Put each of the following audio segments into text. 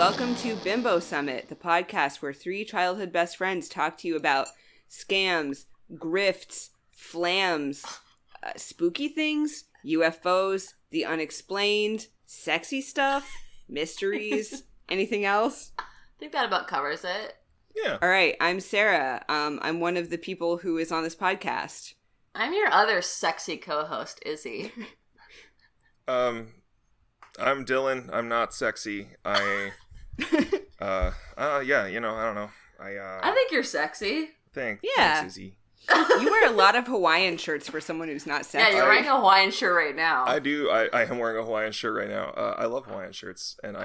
Welcome to Bimbo Summit, the podcast where three childhood best friends talk to you about scams, grifts, flams, spooky things, UFOs, the unexplained, sexy stuff, mysteries, anything else? I think that about covers it. Yeah. All right, I'm Sarah. I'm one of the people who is on this podcast. I'm your other sexy co-host, Izzy. I'm Dylan. I'm not sexy. I don't know. I think you're sexy. Thanks, Izzy. You wear a lot of Hawaiian shirts for someone who's not sexy. Yeah, you're wearing a Hawaiian shirt right now. I do. I am wearing a Hawaiian shirt right now. I love Hawaiian shirts, and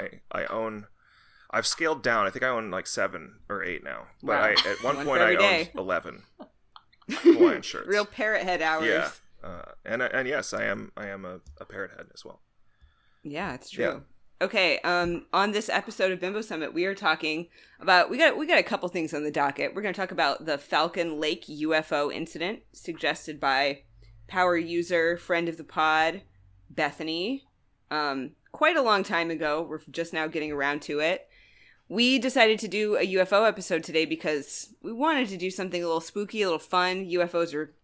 I've scaled down. I think I own like 7 or 8 now. But wow. at one point I owned 11 Hawaiian shirts. Real parrot head hours. Yeah. And yes, I am a parrot head as well. Yeah, it's true. Yeah. Okay, on this episode of Bimbo Summit, we are talking about, we got a couple things on the docket. We're going to talk about the Falcon Lake UFO incident suggested by power user, friend of the pod, Bethany, quite a long time ago. We're just now getting around to it. We decided to do a UFO episode today because we wanted to do something a little spooky, a little fun. UFOs are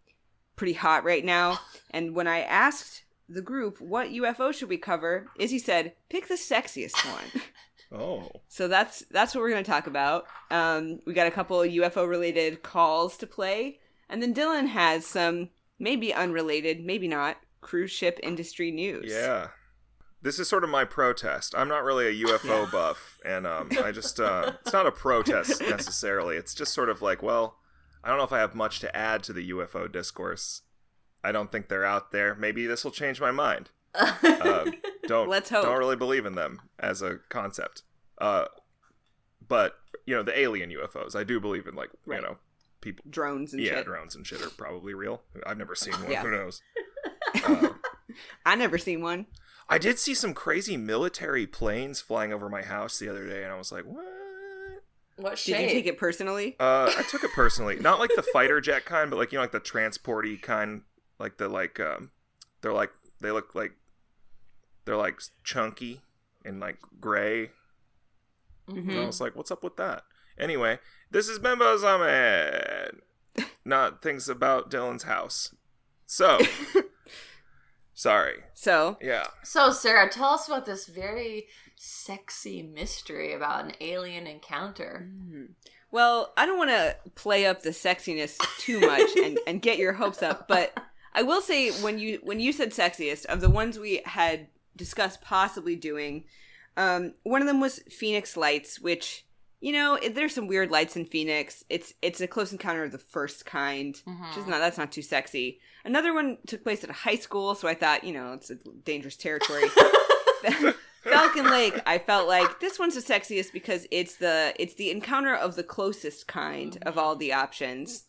pretty hot right now. And when I asked the group, what UFO should we cover? Izzy said, pick the sexiest one. Oh. So that's what we're going to talk about. We got a couple of UFO related calls to play. And then Dylan has some maybe unrelated, maybe not, cruise ship industry news. Yeah. This is sort of my protest. I'm not really a UFO buff. And I just, it's not a protest necessarily. It's just sort of like, well, I don't know if I have much to add to the UFO discourse. I don't think they're out there. Maybe this will change my mind. Let's hope. Don't really believe in them as a concept. But, the alien UFOs, I do believe in, like, right. people. Drones and shit. Yeah, drones and shit are probably real. I've never seen one. Yeah. Who knows? I never seen one. I did see some crazy military planes flying over my house the other day, and I was like, what? What shade? Did you take it personally? I took it personally. Not like the fighter jet kind, but like, like the transporty kind. Like they look like they're like chunky and like gray. Mm-hmm. And I was like, what's up with that? Anyway, this is Bimbo Summit. Not things about Dylan's house. So, sorry. So, yeah. So, Sarah, tell us about this very sexy mystery about an alien encounter. Well, I don't want to play up the sexiness too much and get your hopes up, but I will say when you said sexiest, of the ones we had discussed possibly doing, one of them was Phoenix Lights, which, there's some weird lights in Phoenix. It's a close encounter of the first kind, which is that's not too sexy. Another one took place at a high school, so I thought, it's a dangerous territory. Falcon Lake, I felt like this one's the sexiest because it's the encounter of the closest kind of all the options.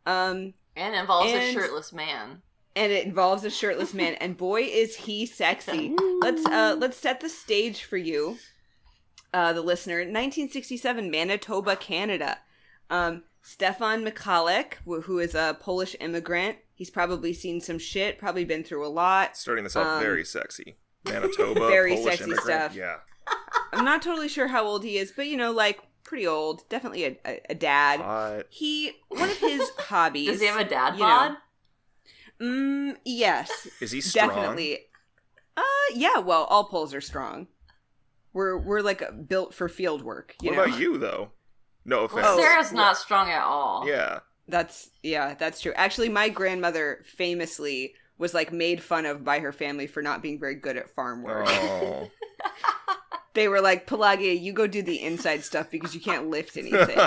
And involves a shirtless man. And it involves a shirtless man, and boy is he sexy. Let's set the stage for you, the listener. 1967, Manitoba, Canada. Stefan Michalek, who is a Polish immigrant. He's probably seen some shit, probably been through a lot. Starting this off very sexy. Manitoba, very Polish sexy immigrant. stuff. Yeah. I'm not totally sure how old he is, but like pretty old. Definitely a dad. Hot. One of his hobbies. Does he have a dad bod? Yes. Is he strong? Definitely. Yeah. Well, all Poles are strong. We're like built for field work. What about you though? No offense. Well, Sarah's not strong at all. Yeah. That's true. Actually, my grandmother famously was like made fun of by her family for not being very good at farm work. Oh. They were like, Pelagia, you go do the inside stuff because you can't lift anything.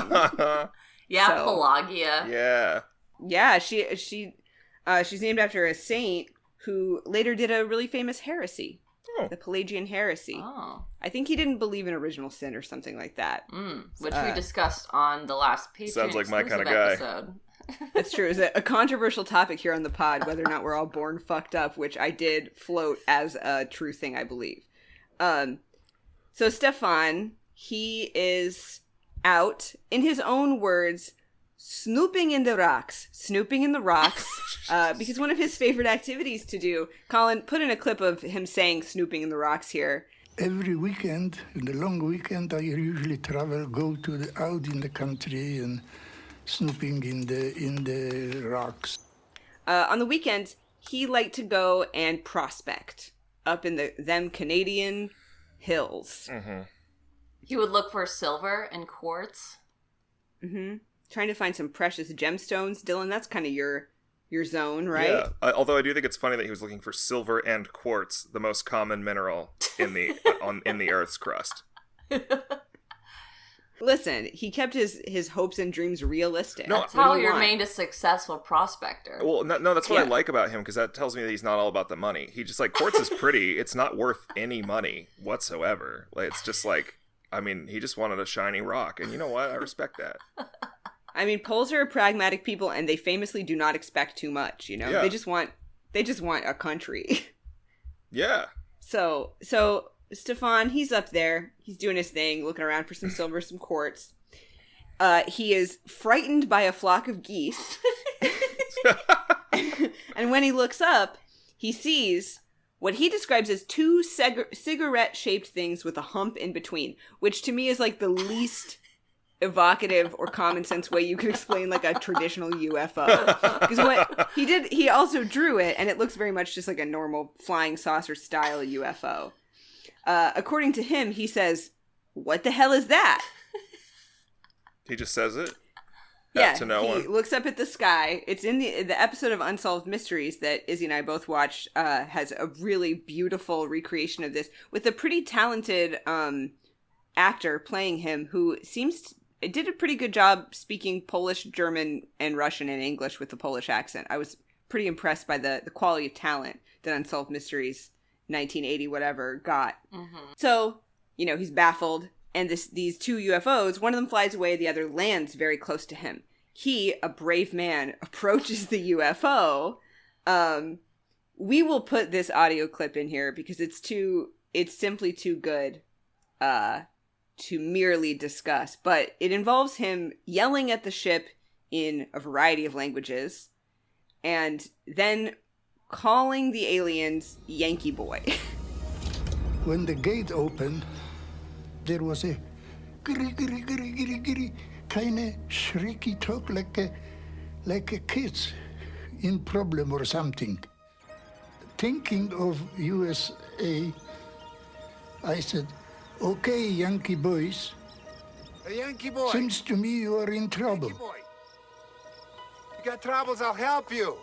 Yeah, Pelagia. Yeah. Yeah, she's named after a saint who later did a really famous heresy. Oh. The Pelagian heresy. Oh. I think he didn't believe in original sin or something like that. Which we discussed on the last Patreon sounds like my kind of guy. episode. That's true. It's a controversial topic here on the pod, whether or not we're all born fucked up, which I did float as a true thing, I believe. So Stefan, he is out, in his own words, snooping in the rocks, because one of his favorite activities to do, Colin, put in a clip of him saying snooping in the rocks here. Every weekend, in the long weekend, I usually go out in the country and snooping in the rocks. On the weekends, he liked to go and prospect up in them Canadian hills. Mm-hmm. He would look for silver and quartz. Mm-hmm. Trying to find some precious gemstones. Dylan, that's kind of your zone, right? Yeah. Although I do think it's funny that he was looking for silver and quartz, the most common mineral in the in the Earth's crust. Listen, he kept his hopes and dreams realistic. No, That's how you remained a successful prospector. Well, no, that's what I like about him, because that tells me that he's not all about the money. He just, like, quartz is pretty. It's not worth any money whatsoever. Like, it's just like, I mean, he just wanted a shiny rock, and you know what? I respect that. I mean, Poles are pragmatic people, and they famously do not expect too much. You know, Yeah. they just want a country. Yeah. So Stefan, he's up there. He's doing his thing, looking around for some silver, some quartz. He is frightened by a flock of geese. And when he looks up, he sees what he describes as two cigarette-shaped things with a hump in between, which to me is like the least evocative or common sense way you could explain like a traditional UFO. Because what he did, he also drew it, and it looks very much just like a normal flying saucer style UFO. According to him, he says, "What the hell is that?" He just says it? Yeah, To no he one? looks up at the sky. It's in the episode of Unsolved Mysteries that Izzy and I both watched, has a really beautiful recreation of this with a pretty talented actor playing him who did a pretty good job speaking Polish, German, and Russian and English with the Polish accent. I was pretty impressed by the quality of talent that Unsolved Mysteries 1980 whatever got. Mm-hmm. So, you know, he's baffled, and these two UFOs, one of them flies away, the other lands very close to him. He, a brave man, approaches the UFO. We will put this audio clip in here because it's simply too good to merely discuss, but it involves him yelling at the ship in a variety of languages and then calling the aliens Yankee Boy. When the gate opened, there was a giri giri giri giri giri kind of shrieky talk like a kids in problem or something. Thinking of USA, I said, "Okay, Yankee boys. Hey, Yankee boy. Seems to me you are in trouble." Yankee boy. You got troubles, I'll help you.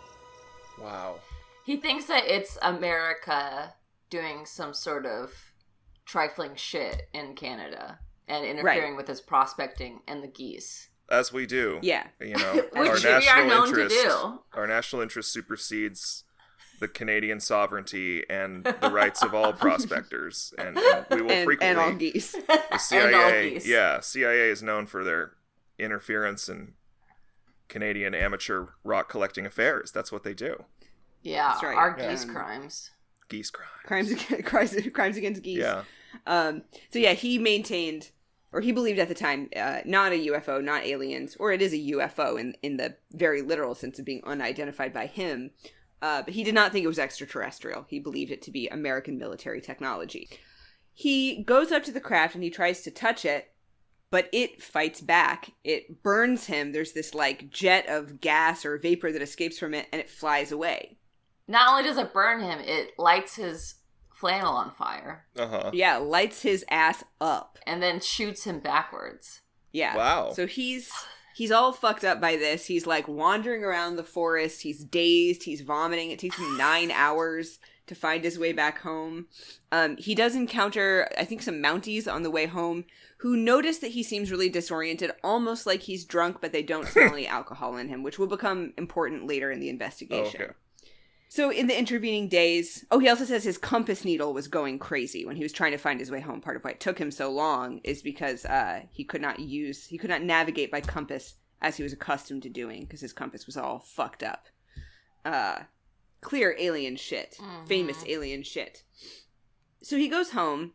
Wow. He thinks that it's America doing some sort of trifling shit in Canada and interfering with his prospecting and the geese. As we do. Yeah. You know, Which we are known to do. Our national interest supersedes the Canadian sovereignty and the rights of all prospectors, and we will frequently. And all geese. The CIA, And all geese. yeah, CIA is known for their interference in Canadian amateur rock collecting affairs. That's what they do. Yeah, That's right. our Yeah. geese crimes. Geese crime. crimes against geese. Yeah. So yeah, he maintained, or he believed at the time, not a UFO, not aliens, or it is a UFO in the very literal sense of being unidentified by him. But he did not think it was extraterrestrial. He believed it to be American military technology. He goes up to the craft and he tries to touch it, but it fights back. It burns him. There's this like jet of gas or vapor that escapes from it, and it flies away. Not only does it burn him, it lights his flannel on fire. Uh-huh. Yeah, lights his ass up. And then shoots him backwards. Yeah. Wow. So he's all fucked up by this. He's like wandering around the forest. He's dazed. He's vomiting. It takes him 9 hours to find his way back home. He does encounter, I think, some Mounties on the way home who notice that he seems really disoriented, almost like he's drunk, but they don't smell any alcohol in him, which will become important later in the investigation. Okay. So in the intervening days, he also says his compass needle was going crazy when he was trying to find his way home. Part of why it took him so long is because he could not navigate by compass as he was accustomed to doing because his compass was all fucked up. Clear alien shit. Mm-hmm. Famous alien shit. So he goes home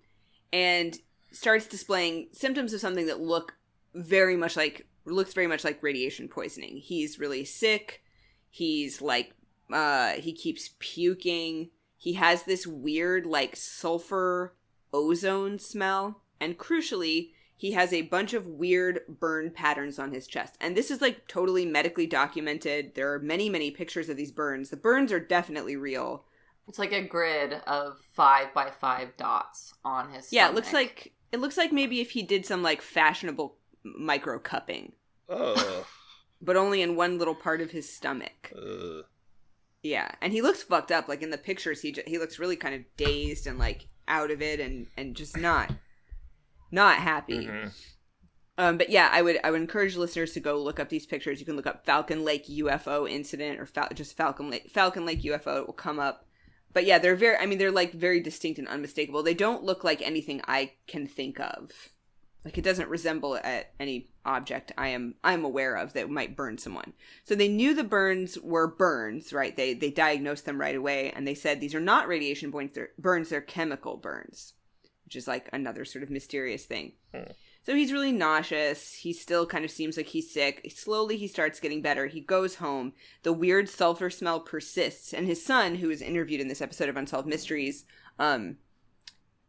and starts displaying symptoms of something that looks very much like radiation poisoning. He's really sick. He's like, he keeps puking. He has this weird like sulfur ozone smell. And crucially, he has a bunch of weird burn patterns on his chest. And this is like totally medically documented. There are many, many pictures of these burns. The burns are definitely real. It's like a grid of 5x5 dots on his stomach. Yeah, it looks like maybe if he did some like fashionable micro cupping. Ugh. But only in one little part of his stomach. Ugh. Yeah, and he looks fucked up. Like in the pictures, he looks really kind of dazed and like out of it, and just not happy. Mm-hmm. But yeah, I would encourage listeners to go look up these pictures. You can look up Falcon Lake UFO incident or just Falcon Lake UFO. It will come up. But yeah, they're like very distinct and unmistakable. They don't look like anything I can think of. Like, it doesn't resemble any object I'm aware of that might burn someone. So they knew the burns were burns, right? They diagnosed them right away, and they said these are not radiation burns, they're chemical burns, which is like another sort of mysterious thing. So he's really nauseous. He still kind of seems like he's sick. Slowly he starts getting better. He goes home. The weird sulfur smell persists, and his son, who is interviewed in this episode of Unsolved Mysteries,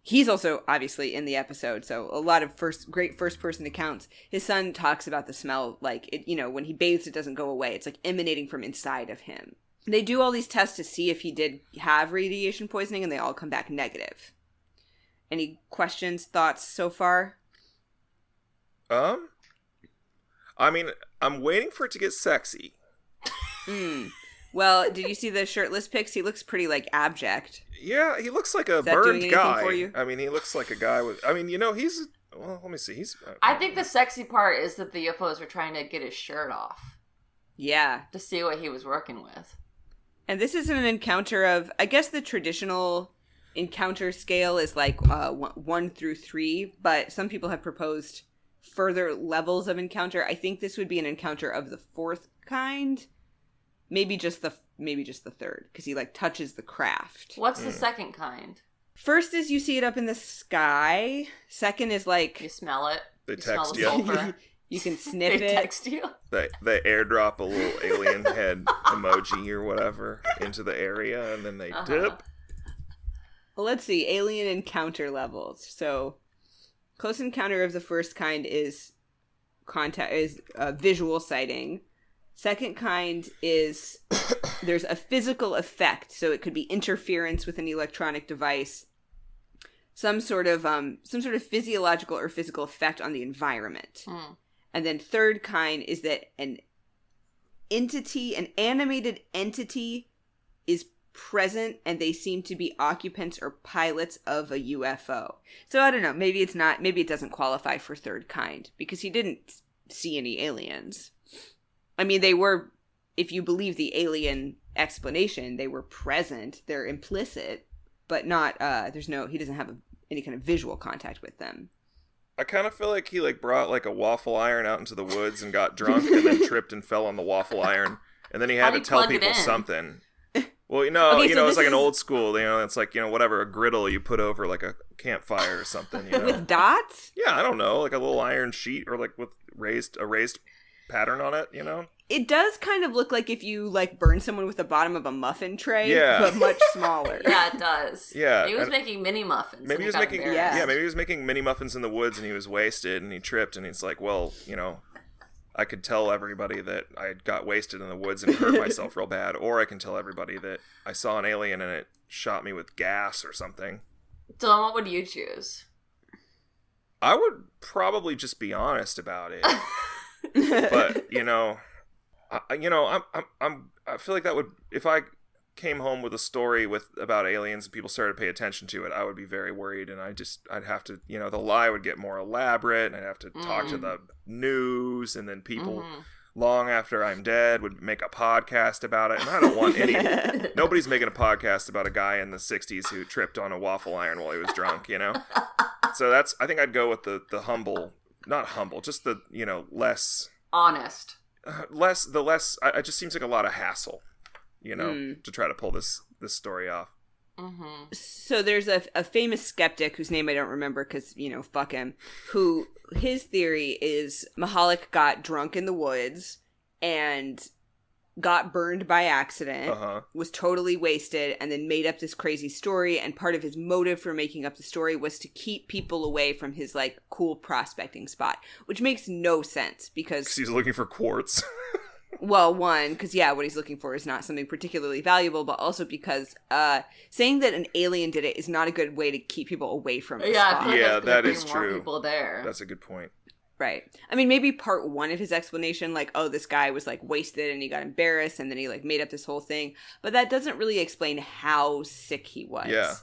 he's also obviously in the episode, so a lot of great first-person accounts. His son talks about the smell like, it, when he bathes, it doesn't go away. It's like emanating from inside of him. They do all these tests to see if he did have radiation poisoning, and they all come back negative. Any questions, thoughts so far? I mean, I'm waiting for it to get sexy. Well, did you see the shirtless pics? He looks pretty, like, abject. Yeah, he looks like a burned guy. For you? I mean, he looks like a guy with... I mean, he's... Well, let me see. I think the sexy part is that the UFOs were trying to get his shirt off. Yeah. To see what he was working with. And this is an encounter of... I guess the traditional encounter scale is, like, 1 through 3, but some people have proposed further levels of encounter. I think this would be an encounter of the 4th kind. Maybe just the 3rd, because he like touches the craft. What's the 2nd kind? First is you see it up in the sky. 2nd is like you smell it. They text you. You can sniff they it. Text you. They airdrop a little alien head emoji or whatever into the area, and then they dip. Well, let's see. Alien encounter levels. So, close encounter of the 1st kind is visual sighting. 2nd kind is there's a physical effect, so it could be interference with an electronic device, some sort of physiological or physical effect on the environment. And then 3rd kind is that an animated entity is present and they seem to be occupants or pilots of a UFO. So I don't know, maybe it doesn't qualify for 3rd kind because he didn't see any aliens. I mean, they were, if you believe the alien explanation, they were present. They're implicit, but not, he doesn't have any kind of visual contact with them. I kind of feel like he brought a waffle iron out into the woods and got drunk and then tripped and fell on the waffle iron. And then he had to tell people something. Well, it's like an old school, it's like, whatever, a griddle you put over like a campfire or something, With dots? Yeah, I don't know, like a little iron sheet or like with a raised pattern on it, It does kind of look like if you burn someone with the bottom of a muffin tray, but much smaller. Yeah, it does. Yeah, he was making mini muffins. Maybe he was making mini muffins in the woods, and he was wasted, and he tripped, and he's like, well, I could tell everybody that I got wasted in the woods and hurt myself real bad, or I can tell everybody that I saw an alien and it shot me with gas or something. Dylan, what would you choose? I would probably just be honest about it. But I feel like that would, if I came home with a story about aliens and people started to pay attention to it, I would be very worried, and I'd have to, the lie would get more elaborate, and I'd have to talk to the news, and then people long after I'm dead would make a podcast about it, and I don't want nobody's making a podcast about a guy in the 60s who tripped on a waffle iron while he was drunk, So I think I'd go with the humble, not humble, just the, less... honest. It just seems like a lot of hassle, to try to pull this story off. So there's a famous skeptic whose name I don't remember because, fuck him, who his theory is Mahalik got drunk in the woods and got burned by accident, Uh-huh. was totally wasted, and then made up this crazy story. And part of his motive for making up the story was to keep people away from his, like, cool prospecting spot, which makes no sense because... He's looking for quartz. Well, one, because, yeah, what he's looking for is not something particularly valuable, but also because saying that an alien did it is not a good way to keep people away from the spot. Yeah, that is more true. People there. That's a good point. Right. I mean, maybe part one of his explanation, like, oh, this guy was, like, wasted and he got embarrassed and then he, like, made up this whole thing. But that doesn't really explain how sick he was. Yeah.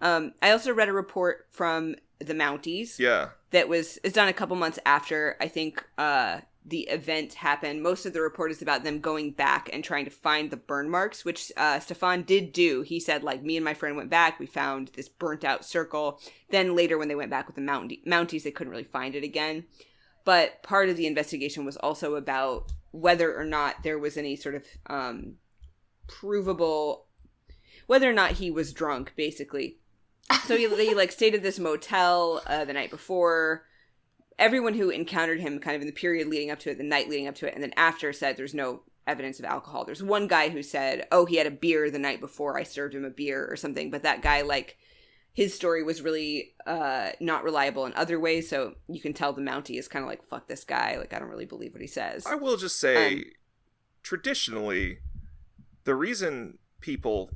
I also read a report from the Mounties. Yeah. That was done a couple months after, I think, the event happened. Most of the report is about them going back and trying to find the burn marks, which Stefan did do. He said, like, me and my friend went back. We found this burnt out circle. Then later when they went back with the Mounties, they couldn't really find it again. But part of the investigation was also about whether or not there was any sort of provable, whether or not he was drunk, basically. So they like stayed at this motel the night before. Everyone who encountered him kind of in the period leading up to it, the night leading up to it, and then after said there's no evidence of alcohol. There's one guy who said, oh, he had a beer the night before, I served him a beer or something. But that guy, like, his story was really not reliable in other ways, so you can tell the Mountie is kind of like, fuck this guy, like, I don't really believe what he says. I will just say, traditionally, the reason people,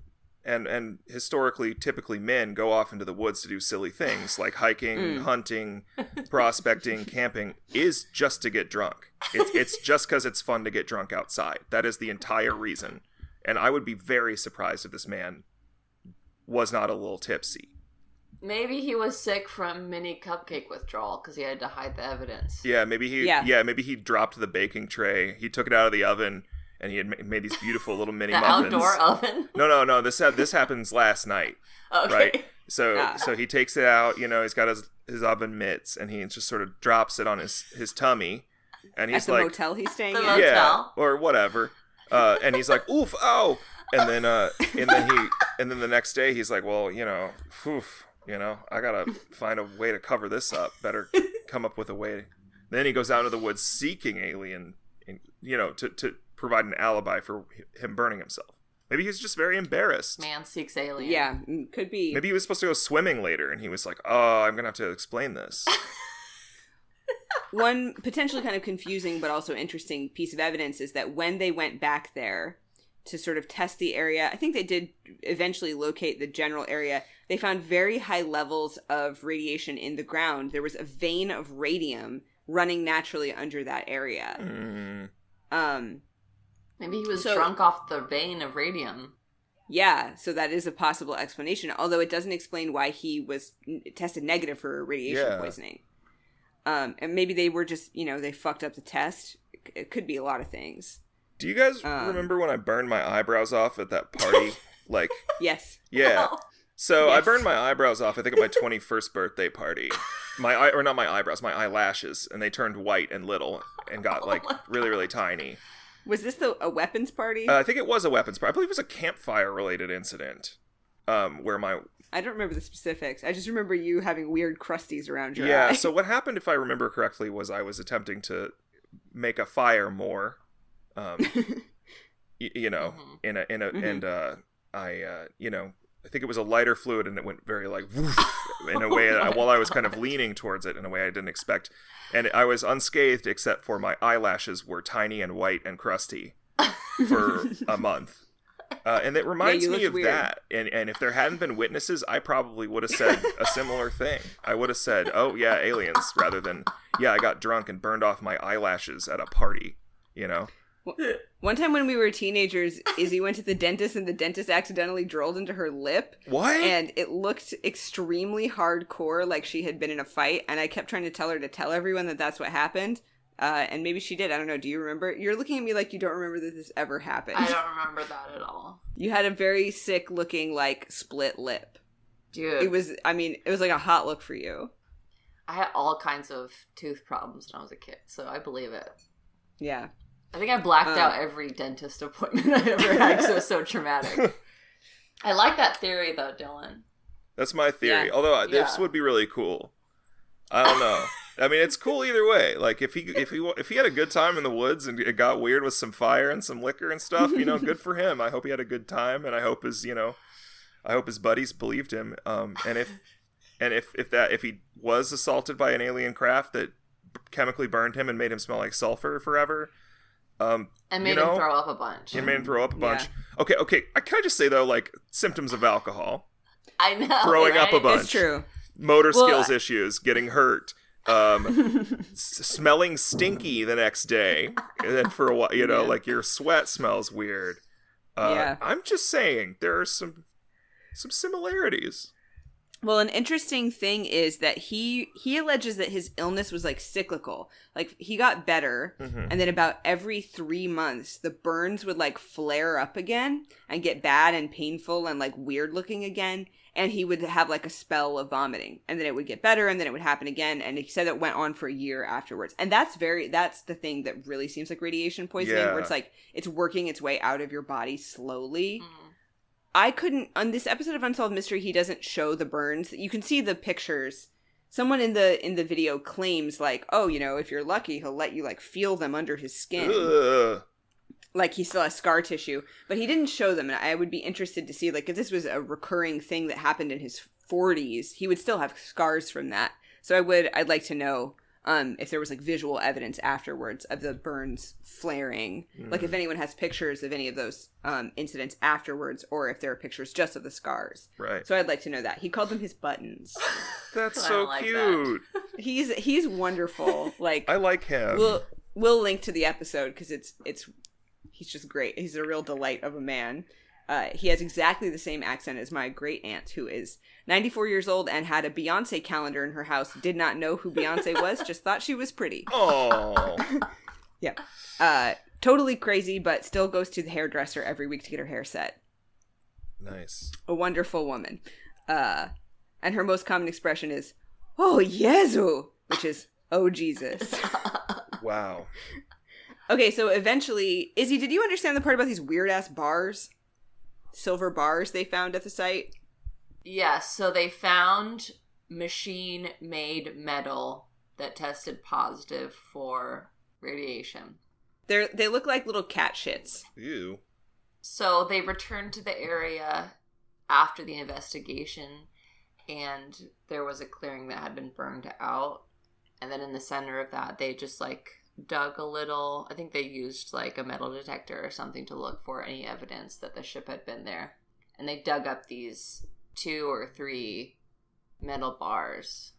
and historically, typically men, go off into the woods to do silly things, like hiking, hunting, prospecting, camping, is just to get drunk. It's just because it's fun to get drunk outside. That is the entire reason. And I would be very surprised if this man was not a little tipsy. Maybe he was sick from mini cupcake withdrawal because he had to hide the evidence. Yeah, maybe he dropped the baking tray. He took it out of the oven, and he had made these beautiful little mini muffins. Outdoor oven? No. This happens last night. Okay. Right. So he takes it out. You know, he's got his oven mitts, and he just sort of drops it on his tummy, and he's at the like, motel he's staying The in. motel. yeah, or whatever. And he's like, oof, oh, and then the next day he's like, well, oof. I gotta find a way to cover this up. Better come up with a way. Then he goes out into the woods seeking alien, to provide an alibi for him burning himself. Maybe he's just very embarrassed. Man seeks alien. Yeah, could be. Maybe he was supposed to go swimming later, and he was like, oh, I'm gonna have to explain this. One potentially kind of confusing but also interesting piece of evidence is that when they went back there to sort of test the area, I think they did eventually locate the general area. They found very high levels of radiation in the ground. There was a vein of radium running naturally under that area. Maybe he was drunk off the vein of radium. Yeah, so that is a possible explanation, although it doesn't explain why he was tested negative for radiation poisoning. And maybe they were just, they fucked up the test. It could be a lot of things. Do you guys remember when I burned my eyebrows off at that party? Like, yes. Yeah. So Yes. I burned my eyebrows off, I think, at my 21st birthday party. Not my eyebrows, my eyelashes, and they turned white and little and got, like, really, really tiny. Was this a weapons party? I think it was a weapons party. I believe it was a campfire-related incident, where my... I don't remember the specifics. I just remember you having weird crusties around your eye. Yeah, so what happened, if I remember correctly, was I was attempting to make a fire more, and I think it was a lighter fluid, and it went very like woof, in a way while I was kind of leaning towards it in a way I didn't expect, and I was unscathed except for my eyelashes were tiny and white and crusty for a month, and it reminds me of weird. That. And if there hadn't been witnesses, I probably would have said a similar thing. I would have said, "Oh yeah, aliens," rather than "Yeah, I got drunk and burned off my eyelashes at a party." One time when we were teenagers, Izzy went to the dentist and the dentist accidentally drilled into her lip. What? And it looked extremely hardcore, like she had been in a fight. And I kept trying to tell her to tell everyone that that's what happened. And maybe she did. I don't know. Do you remember? You're looking at me like you don't remember that this ever happened. I don't remember that at all. You had a very sick looking, like, split lip. Dude. It was like a hot look for you. I had all kinds of tooth problems when I was a kid, so I believe it. Yeah. I think I blacked out every dentist appointment I ever had because it was so traumatic. I like that theory, though, Dylan. That's my theory. Yeah. Although this would be really cool. I don't know. I mean, it's cool either way. Like if he had a good time in the woods and it got weird with some fire and some liquor and stuff, good for him. I hope he had a good time, and I hope his buddies believed him. And if he was assaulted by an alien craft that chemically burned him and made him smell like sulfur forever, and made him throw up a bunch. And made him throw up a bunch. Yeah. Okay. Can I just say though, like symptoms of alcohol? I know. Throwing up a bunch. It's true. Motor skills issues, getting hurt. Smelling stinky the next day, and then for a while, like your sweat smells weird. I'm just saying there are some similarities. Well, an interesting thing is that he alleges that his illness was like cyclical. Like he got better, and then about every 3 months, the burns would like flare up again and get bad and painful and like weird looking again. And he would have like a spell of vomiting, and then it would get better, and then it would happen again. And he said it went on for a year afterwards. And that's the thing that really seems like radiation poisoning, where it's like it's working its way out of your body slowly. I couldn't, on this episode of Unsolved Mystery, he doesn't show the burns. You can see the pictures. Someone in the video claims like, oh, if you're lucky, he'll let you like feel them under his skin. Ugh. Like he still has scar tissue, but he didn't show them. And I would be interested to see, like, if this was a recurring thing that happened in his 40s, he would still have scars from that. So I'd like to know if there was like visual evidence afterwards of the burns flaring, like if anyone has pictures of any of those incidents afterwards, or if there are pictures just of the scars. Right. So I'd like to know that. He called them his buttons. That's so like cute. That. He's wonderful. Like I like him. We'll link to the episode because he's just great. He's a real delight of a man. He has exactly the same accent as my great aunt, who is 94 years old and had a Beyonce calendar in her house. Did not know who Beyonce was, just thought she was pretty. Oh. Yeah. Totally crazy, but still goes to the hairdresser every week to get her hair set. Nice. A wonderful woman. And her most common expression is, "Oh, Yezu," which is, "Oh, Jesus." Wow. Okay, so eventually, Izzy, did you understand the part about these weird-ass bars? Silver bars they found at the site? Yes, so they found machine-made metal that tested positive for radiation. They look like little cat shits. Ew. So they returned to the area after the investigation, and there was a clearing that had been burned out. And then in the center of that, they just, like, dug a little. I think they used, like, a metal detector or something to look for any evidence that the ship had been there. And they dug up these 2 or 3 metal bars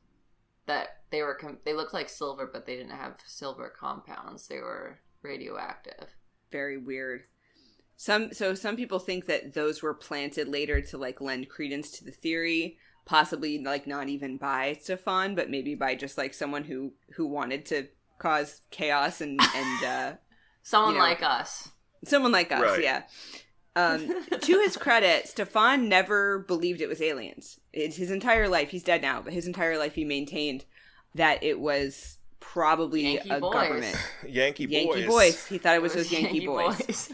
that they looked like silver, but they didn't have silver compounds. They were radioactive. Very weird. Some people think that those were planted later to like lend credence to the theory, possibly like not even by Stefan, but maybe by just like someone who wanted to cause chaos and someone like us. Someone like us, right. Yeah. To his credit, Stefan never believed it was aliens. It's his entire life. He's dead now, but his entire life he maintained that it was probably Yankee a boys. government. Yankee boys. He thought it was those Yankee boys.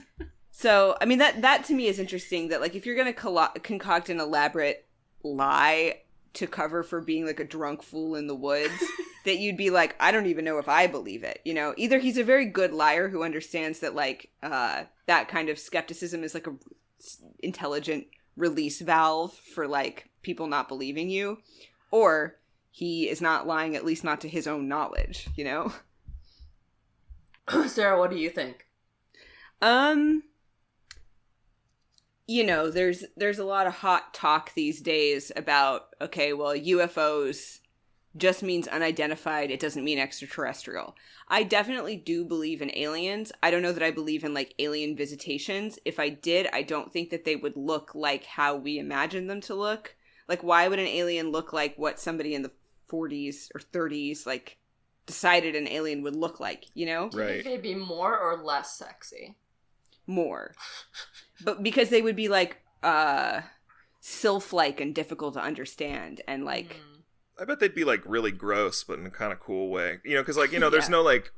So, I mean, that to me is interesting that, like, if you're going to concoct an elaborate lie to cover for being, like, a drunk fool in the woods, that you'd be like, I don't even know if I believe it, you know? Either he's a very good liar who understands that, like, that kind of skepticism is, like, a intelligent release valve for, like, people not believing you, or he is not lying, at least not to his own knowledge, you know? Sarah, what do you think? You know, there's a lot of hot talk these days about, okay, well, UFOs just means unidentified. It doesn't mean extraterrestrial. I definitely do believe in aliens. I don't know that I believe in, like, alien visitations. If I did, I don't think that they would look like how we imagine them to look. Like, why would an alien look like what somebody in the 40s or 30s, like, decided an alien would look like, you know? Do you think they'd be more or less sexy? More. But because they would be, like, sylph-like and difficult to understand, and, like... I bet they'd be, like, really gross, but in a kind of cool way. You know, because, like, you know, there's no, like,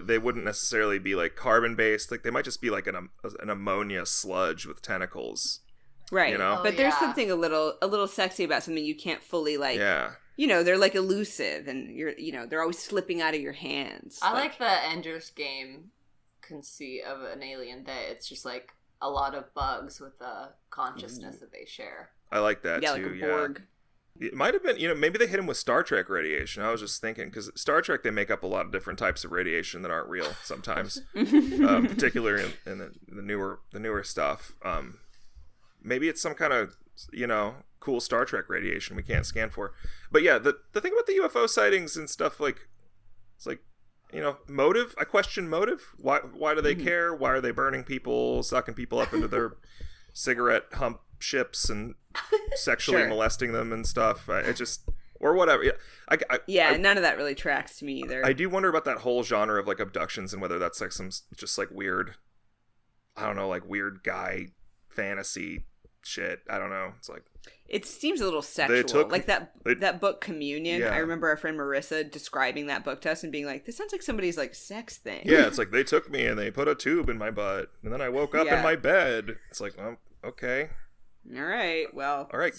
they wouldn't necessarily be, like, carbon-based. Like, they might just be, like, an ammonia sludge with tentacles. Right. You know? But there's something a little sexy about something you can't fully, like, they're like elusive and they're always slipping out of your hands. I like the Ender's Game conceit of an alien that it's just like a lot of bugs with a consciousness that they share. I like that too. Like a Borg. It might have been, maybe they hit him with Star Trek radiation. I was just thinking, because Star Trek, they make up a lot of different types of radiation that aren't real sometimes, particularly in the newer stuff. Maybe it's some kind of, cool Star Trek radiation we can't scan for. But yeah, the thing about the UFO sightings and stuff, like, it's like, motive. I question motive. Why do they care? Why are they burning people, sucking people up into their cigarette hump ships and sexually molesting them and stuff? Or whatever. Yeah, none of that really tracks to me either. I do wonder about that whole genre of like abductions and whether that's like some just like weird, I don't know, like weird guy fantasy shit. I don't know. It's like, it seems a little sexual. Like that book Communion. Yeah. I remember our friend Marissa describing that book to us and being like, this sounds like somebody's like sex thing. Yeah, it's like they took me and they put a tube in my butt and then I woke up in my bed. It's like, well, okay. All right,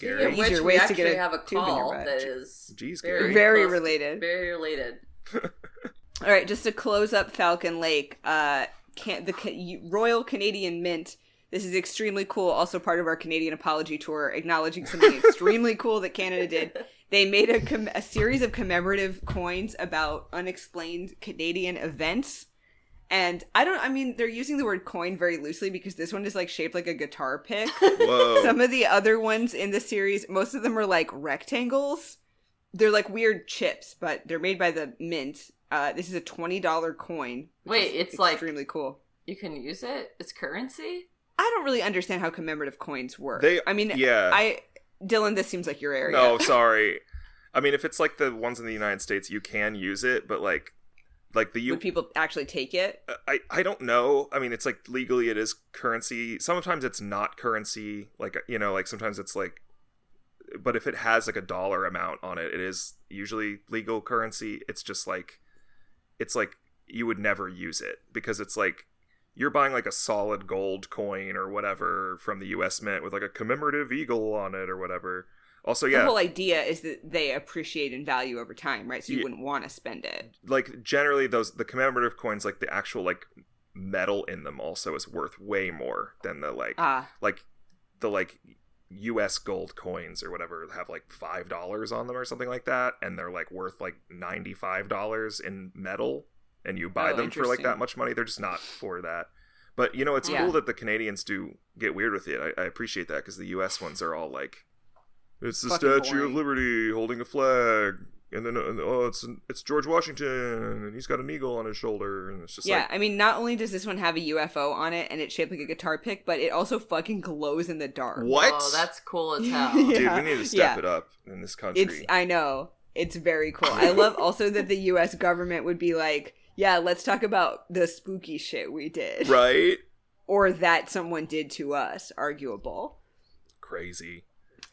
Gary. Which we actually have a call that is very related. Very related. All right, just to close up Falcon Lake, the Royal Canadian Mint. This is extremely cool. Also part of our Canadian apology tour, acknowledging something extremely cool that Canada did. They made a series of commemorative coins about unexplained Canadian events. And they're using the word coin very loosely because this one is like shaped like a guitar pick. Whoa. Some of the other ones in the series, most of them are like rectangles. They're like weird chips, but they're made by the Mint. This is a $20 coin. Wait, it's extremely cool. You can use it? It's currency? I don't really understand how commemorative coins work. Yeah. Dylan, this seems like your area. No, sorry. I mean, if it's like the ones in the United States, you can use it, but like would people actually take it? I don't know. I mean, it's like legally it is currency. Sometimes it's not currency. Like, like sometimes it's like, but if it has like a dollar amount on it, it is usually legal currency. It's just like, it's like you would never use it because it's like, you're buying like a solid gold coin or whatever from the U.S. Mint with like a commemorative eagle on it or whatever. Also, yeah. The whole idea is that they appreciate in value over time, right? So you wouldn't want to spend it. Like generally the commemorative coins, like the actual like metal in them also is worth way more than the like the U.S. gold coins or whatever have like $5 on them or something like that. And they're like worth like $95 in metal. And you buy them for like that much money. They're just not for that. But it's cool that the Canadians do get weird with it. I appreciate that because the U.S. ones are all like, it's the Statue of Liberty holding a flag, and then it's George Washington and he's got an eagle on his shoulder, and it's just not only does this one have a UFO on it and it's shaped like a guitar pick, but it also fucking glows in the dark. What? Oh, that's cool as hell. Dude, we need to step it up in this country. I know. It's very cool. I love also that the U.S. government would be like, yeah, let's talk about the spooky shit we did. Right? Or that someone did to us. Arguable. Crazy.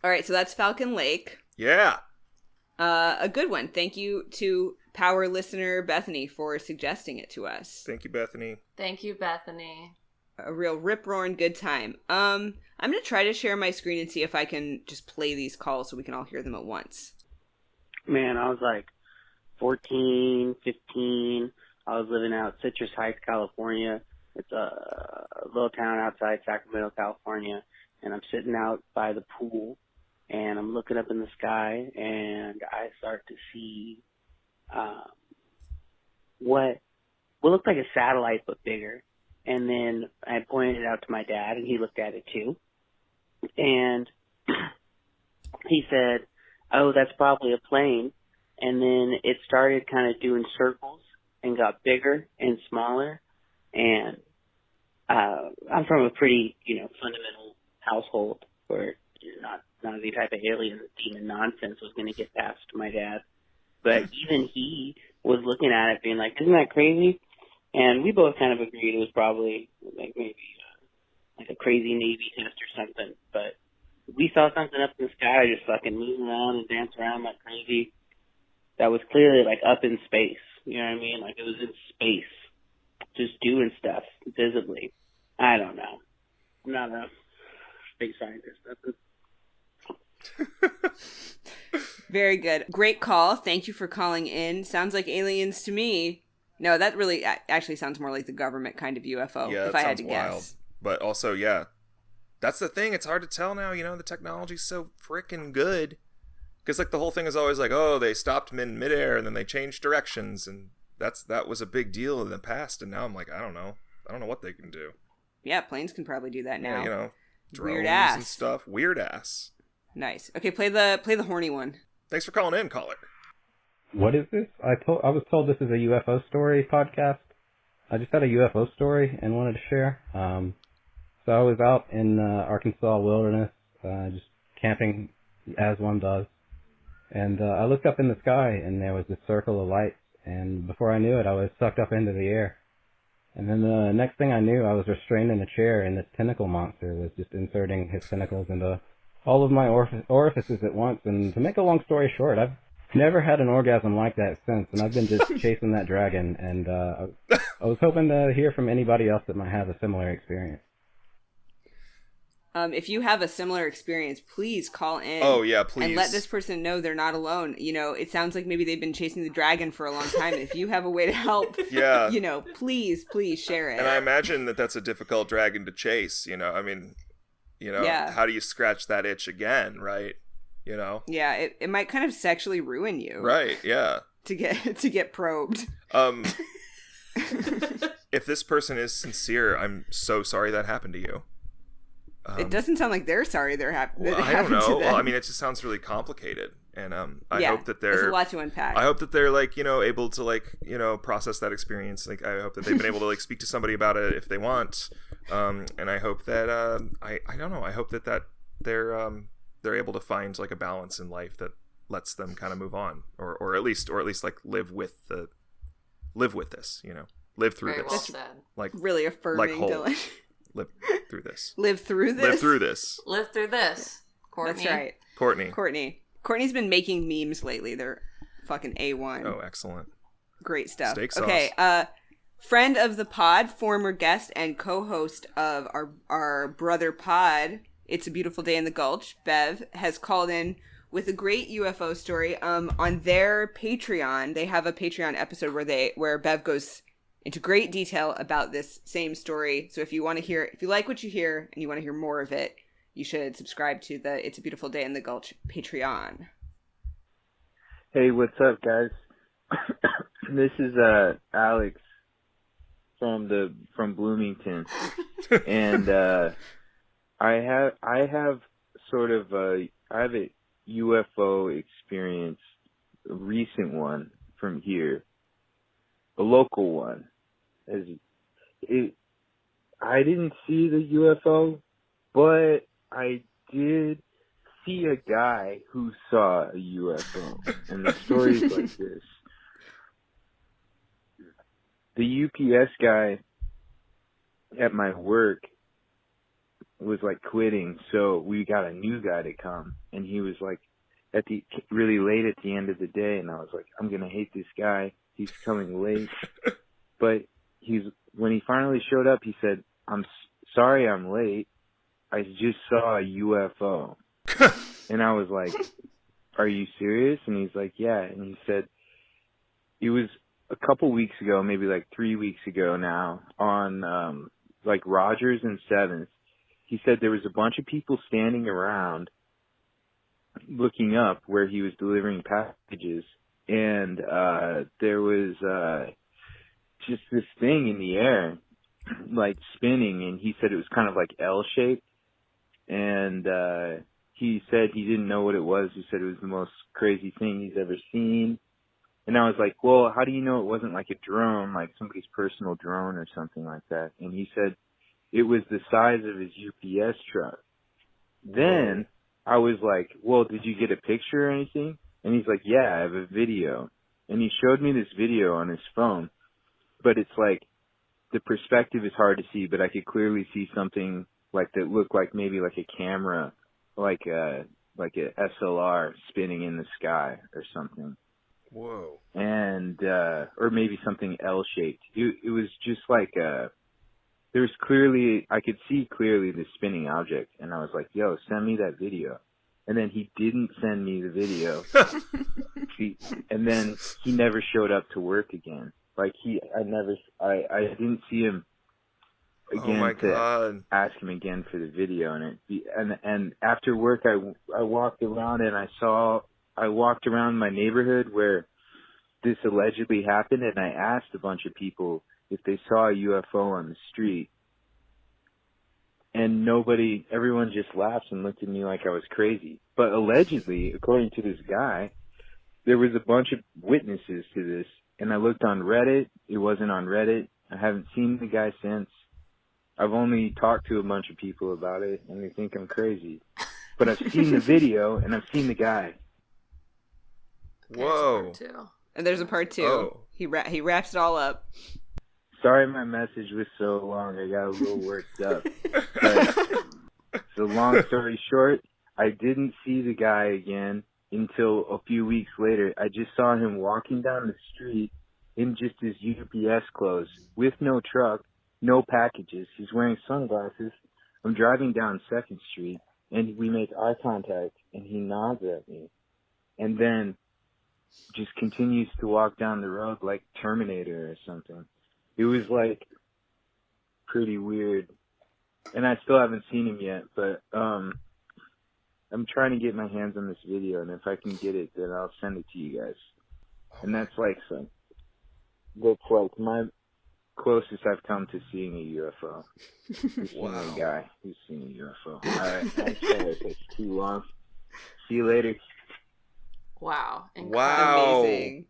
All right, so that's Falcon Lake. Yeah. A good one. Thank you to power listener Bethany for suggesting it to us. Thank you, Bethany. Thank you, Bethany. A real rip-roaring good time. I'm going to try to share my screen and see if I can just play these calls so we can all hear them at once. Man, I was like 14, 15. I was living out Citrus Heights, California. It's a little town outside Sacramento, California. And I'm sitting out by the pool, and I'm looking up in the sky, and I start to see what looked like a satellite but bigger. And then I pointed it out to my dad, and he looked at it too. And he said, oh, that's probably a plane. And then it started kind of doing circles and got bigger and smaller. And I'm from a pretty, fundamental household where none of the type of alien demon nonsense was going to get past my dad. But even he was looking at it being like, isn't that crazy? And we both kind of agreed it was probably like maybe like a crazy Navy test or something. But we saw something up in the sky just fucking moving around and dance around like crazy. That was clearly like up in space. You know what I mean? Like it was in space, just doing stuff visibly. I don't know. I'm not a space scientist. Very good. Great call. Thank you for calling in. Sounds like aliens to me. No, that really actually sounds more like the government kind of UFO, Yeah, if that I had sounds to wild. guess. But also, yeah, that's the thing. It's hard to tell now. The technology's so freaking good. Because like the whole thing is always like, oh, they stopped midair and then they changed directions, and that was a big deal in the past. And now I'm like, I don't know what they can do. Yeah, planes can probably do that now. Yeah, drones Weird ass and stuff. Weird ass. Nice. Okay, play the horny one. Thanks for calling in, caller. What is this? I was told this is a UFO story podcast. I just had a UFO story and wanted to share. So I was out in Arkansas wilderness, just camping as one does. And I looked up in the sky, and there was this circle of lights. And before I knew it, I was sucked up into the air. And then the next thing I knew, I was restrained in a chair, and this tentacle monster was just inserting his tentacles into all of my orifices at once. And to make a long story short, I've never had an orgasm like that since, and I've been just chasing that dragon. And I was hoping to hear from anybody else that might have a similar experience. If you have a similar experience, please call in. Oh, yeah, please. And let this person know they're not alone. It sounds like maybe they've been chasing the dragon for a long time. And if you have a way to help, yeah. Please share it. And I imagine that's a difficult dragon to chase, I mean, Yeah. How do you scratch that itch again, right? Yeah, it might kind of sexually ruin you. Right, yeah. To get probed. If this person is sincere, I'm so sorry that happened to you. It doesn't sound like they're sorry I don't know. Well, I mean, it just sounds really complicated, and I hope that there's a lot to unpack. I hope that they're able to process that experience. Like, I hope that they've been able to speak to somebody about it if they want, and I hope that I don't know. I hope that they're able to find a balance in life that lets them kind of move on, or at least live with this, live through Very this. well said. Really affirming, Dylan. Live through this. Live through this? Live through this. Live through this. Courtney. That's right. Courtney's been making memes lately. They're fucking A1. Oh, excellent. Great stuff. Steak sauce. Okay, friend of the pod, former guest and co-host of our brother pod, It's a Beautiful Day in the Gulch, Bev, has called in with a great UFO story. On their Patreon, they have a Patreon episode where Bev goes into great detail about this same story. So if you like what you hear and you want to hear more of it, you should subscribe to the It's a Beautiful Day in the Gulch Patreon. Hey, what's up, guys? This is Alex from Bloomington, and I have a UFO experience, a recent one from here, a local one. I didn't see the UFO, but I did see a guy who saw a UFO. And the story's like this. The UPS guy at my work was quitting, so we got a new guy to come, and he was really late at the end of the day, and I was like, I'm gonna hate this guy. He's coming late. But when he finally showed up, he said, I'm sorry I'm late. I just saw a UFO. And I was like, are you serious? And he's like, yeah. And he said, it was a couple weeks ago, maybe 3 weeks ago now, on Rogers and 7th. He said there was a bunch of people standing around looking up where he was delivering packages. And there was just this thing in the air, spinning, and he said it was kind of L-shaped. And he said he didn't know what it was. He said it was the most crazy thing he's ever seen. And I was like, well, how do you know it wasn't a drone, somebody's personal drone or something like that? And he said it was the size of his UPS truck. Then I was like, well, did you get a picture or anything? And he's like, yeah, I have a video. And he showed me this video on his phone. But it's the perspective is hard to see, but I could clearly see something that looked like maybe a camera, like a SLR spinning in the sky or something. Whoa. And, or maybe something L-shaped. It was just there was clearly, I could see clearly the spinning object. And I was like, yo, send me that video. and then he didn't send me the video. And then he never showed up to work again. Like I didn't see him again ask him again for the video. And after work, I walked around and I walked around my neighborhood where this allegedly happened, and I asked a bunch of people if they saw a UFO on the street. And everyone just laughed and looked at me like I was crazy. But allegedly, according to this guy, there was a bunch of witnesses to this. And I looked on Reddit. It wasn't on Reddit. I haven't seen the guy since. I've only talked to a bunch of people about it, and they think I'm crazy. But I've seen the video, and I've seen the guy. Whoa. And there's a part 2. Oh. He wraps it all up. Sorry my message was so long. I got a little worked up. But so long story short, I didn't see the guy again until a few weeks later. I just saw him walking down the street in just his UPS clothes with no truck, no packages. He's wearing sunglasses. I'm driving down 2nd Street, and we make eye contact, and he nods at me. And then just continues to walk down the road like Terminator or something. It was, like, pretty weird. And I still haven't seen him yet, but I'm trying to get my hands on this video, and if I can get it, then I'll send it to you guys. And that's like my closest I've come to seeing a UFO. Wow. A guy who's seen a UFO. Alright, I'm sorry if it's too long. See you later. Wow. Wow. Amazing.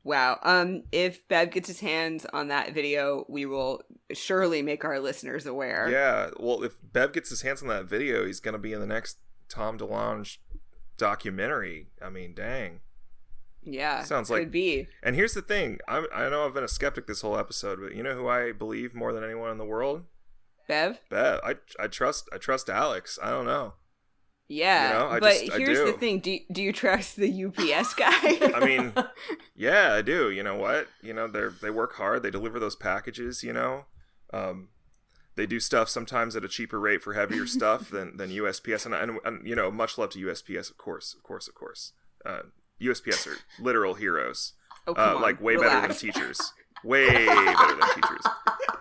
Wow. If Bev gets his hands on that video, we will surely make our listeners aware. Yeah. Well, if Bev gets his hands on that video, he's going to be in the next Tom DeLonge documentary. I mean, dang. Yeah. Sounds like could be. And here's the thing. I know I've been a skeptic this whole episode, but you know who I believe more than anyone in the world? Bev? I trust Alex. I don't know. Yeah, but here's the thing. Do you trust the UPS guy? I mean, yeah, I do. You know what? You know, they work hard. They deliver those packages, you know. They do stuff sometimes at a cheaper rate for heavier stuff than USPS. And, you know, much love to USPS, of course. USPS are literal heroes. Oh, come on. Like, way better than teachers. Way better than teachers.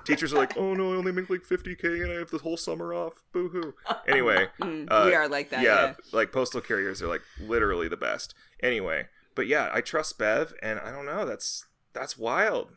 Teachers are like, oh no, I only make like $50K and I have the whole summer off. Boo-hoo. Anyway. We are like that, yeah. Like postal carriers are like literally the best. Anyway. But yeah, I trust Bev, and I don't know, that's wild.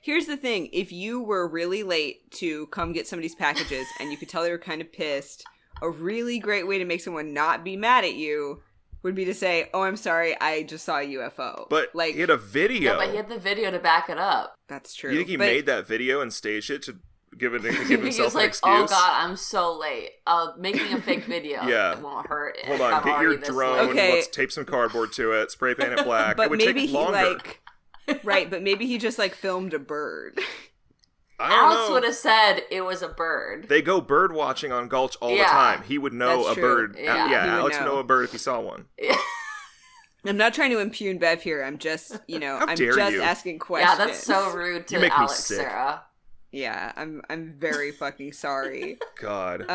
Here's the thing. If you were really late to come get somebody's packages and you could tell they were kind of pissed, a really great way to make someone not be mad at you would be to say, oh, I'm sorry, I just saw a UFO. But like, he had a video. Yeah, but he had the video to back it up. That's true. You think he made that video and staged it to give himself an like, excuse? Oh God, I'm so late. Making a fake video. Yeah. It won't hurt. Hold on, get your drone. Okay. Let's tape some cardboard to it. Spray paint it black. But it would maybe take longer. Right, but maybe he just like filmed a bird. Alex would have said it was a bird. They go bird watching on Gulch all the time. He would know a bird. Yeah, Alex would know a bird if he saw one. Yeah. I'm not trying to impugn Bev here. I'm just, I'm just asking questions. Yeah, that's so rude to Alex, Sarah. Yeah, I'm very fucking sorry. God.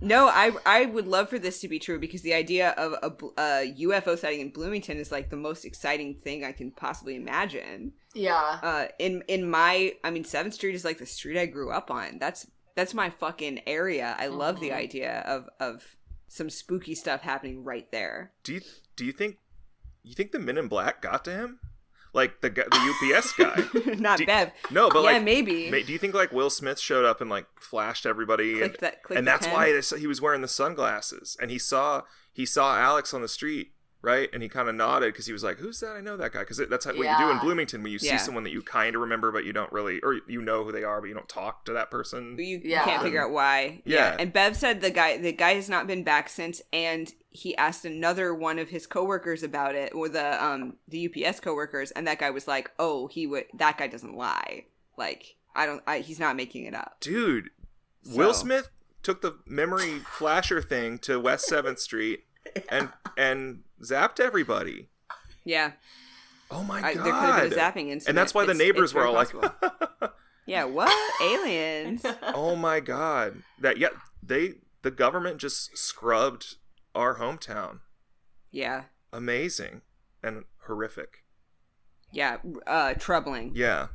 No, I would love for this to be true because the idea of a UFO sighting in Bloomington is like the most exciting thing I can possibly imagine. Yeah. In my, 7th Street is like the street I grew up on. That's my fucking area. I love the idea of some spooky stuff happening right there. Do you think the Men in Black got to him? Like the UPS guy, not Bev. No, but yeah, maybe. Do you think like Will Smith showed up and like flashed everybody, and that's why he was wearing the sunglasses, and he saw Alex on the street, right? And he kind of nodded because he was like, "Who's that? I know that guy." Because that's what you do in Bloomington when you see someone that you kind of remember, but you don't really, or you know who they are, but you don't talk to that person. You can't figure out why. Yeah. And Bev said the guy has not been back since, and he asked another one of his coworkers about it, or the UPS coworkers, and that guy was like, "Oh, that guy doesn't lie. Like, he's not making it up." Dude, so. Will Smith took the memory flasher thing to West 7th Street and zapped everybody. Yeah. Oh my God. There could have been a zapping incident. And that's why the neighbors were all possible. Like, yeah, what? Aliens. Oh my God. The government just scrubbed our hometown. Yeah. Amazing and horrific. Yeah. Troubling. Yeah.